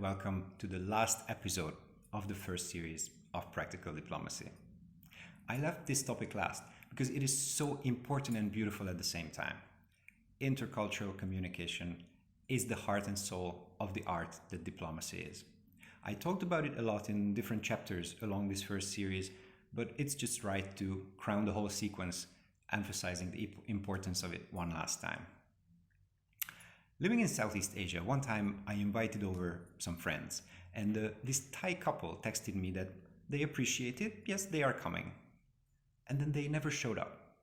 welcome to the last episode of the first series of Practical Diplomacy. I left this topic last because it is so important and beautiful at the same time. Intercultural communication is the heart and soul of the art that diplomacy is. I talked about it a lot in different chapters along this first series, but it's just right to crown the whole sequence, emphasizing the importance of it one last time. Living in Southeast Asia, one time I invited over some friends, and this Thai couple texted me that they appreciate it, yes, they are coming. And then they never showed up.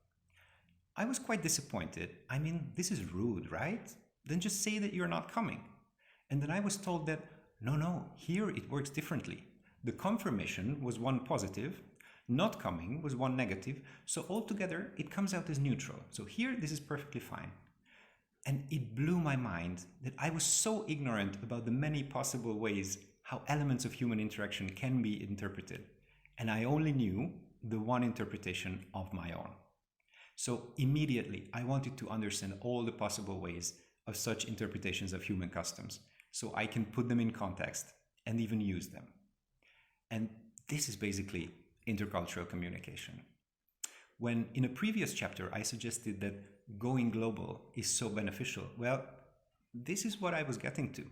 I was quite disappointed. I mean, this is rude, right? Then just say that you're not coming. And then I was told that, no, here it works differently. The confirmation was one positive, not coming was one negative, so altogether it comes out as neutral. So here this is perfectly fine. And it blew my mind that I was so ignorant about the many possible ways how elements of human interaction can be interpreted. And I only knew the one interpretation of my own. So immediately I wanted to understand all the possible ways of such interpretations of human customs, so I can put them in context and even use them. And this is basically intercultural communication. When in a previous chapter I suggested that going global is so beneficial, well, this is what I was getting to.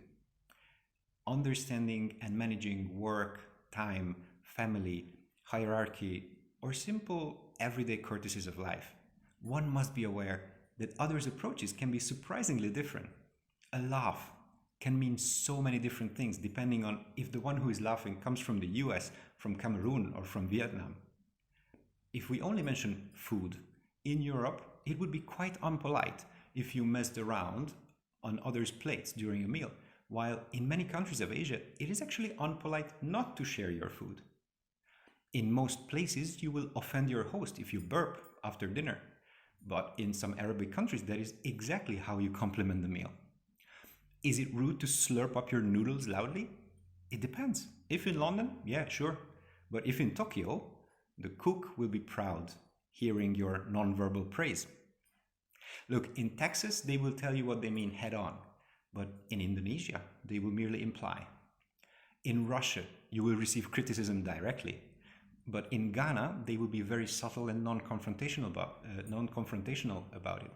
Understanding and managing work, time, family, hierarchy, or simple everyday courtesies of life, one must be aware that others' approaches can be surprisingly different. A laugh can mean so many different things depending on if the one who is laughing comes from the US, from Cameroon, or from Vietnam. If we only mention food, in Europe, it would be quite unpolite if you messed around on others' plates during a meal, while in many countries of Asia, it is actually unpolite not to share your food. In most places, you will offend your host if you burp after dinner, but in some Arabic countries, that is exactly how you compliment the meal. Is it rude to slurp up your noodles loudly? It depends. If in London, yeah, sure. But if in Tokyo, the cook will be proud hearing your non-verbal praise. Look, in Texas, they will tell you what they mean head on, but in Indonesia, they will merely imply. In Russia, you will receive criticism directly, but in Ghana, they will be very subtle and non-confrontational about it.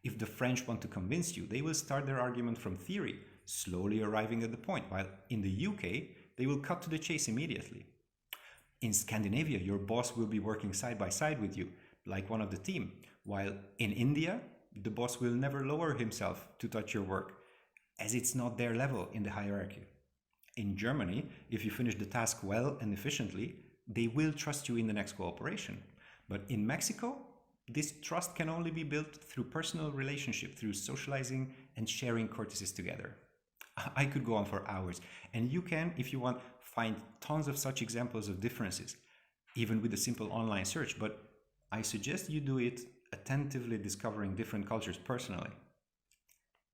If the French want to convince you, they will start their argument from theory, slowly arriving at the point, while in the UK, they will cut to the chase immediately. In Scandinavia, your boss will be working side by side with you, like one of the team, while in India, the boss will never lower himself to touch your work, as it's not their level in the hierarchy. In Germany, if you finish the task well and efficiently, they will trust you in the next cooperation. But in Mexico, this trust can only be built through personal relationship, through socializing and sharing courtesies together. I could go on for hours, and you can, if you want, find tons of such examples of differences, even with a simple online search, but I suggest you do it attentively discovering different cultures personally.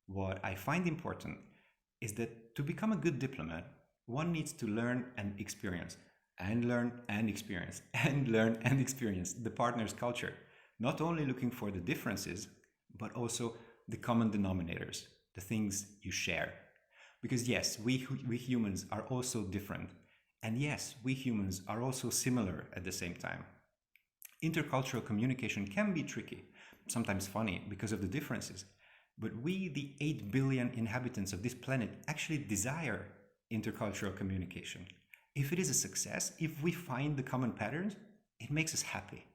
What I find important is that to become a good diplomat, one needs to learn and experience, and learn and experience, and learn and experience the partner's culture, not only looking for the differences, but also the common denominators, the things you share. Because yes, we humans are also different. And yes, we humans are also similar at the same time. Intercultural communication can be tricky, sometimes funny because of the differences. But we, the 8 billion inhabitants of this planet, actually desire intercultural communication. If it is a success, if we find the common patterns, it makes us happy.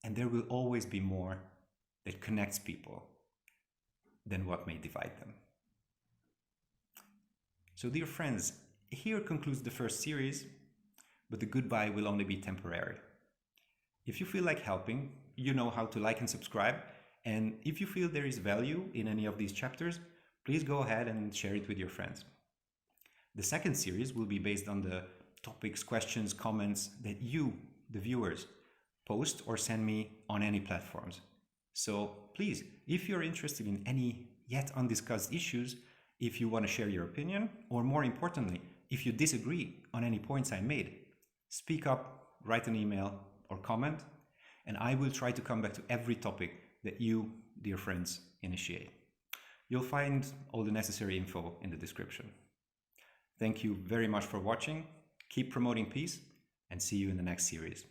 And there will always be more that connects people than what may divide them. So dear friends, here concludes the first series, but the goodbye will only be temporary. If you feel like helping, you know how to like and subscribe, and if you feel there is value in any of these chapters, please go ahead and share it with your friends. The second series will be based on the topics, questions, comments that you, the viewers, post or send me on any platforms. So please, if you're interested in any yet undiscussed issues, if you want to share your opinion, or more importantly, if you disagree on any points I made, speak up, write an email or comment, and I will try to come back to every topic that you, dear friends, initiate. You'll find all the necessary info in the description. Thank you very much for watching. Keep promoting peace and see you in the next series.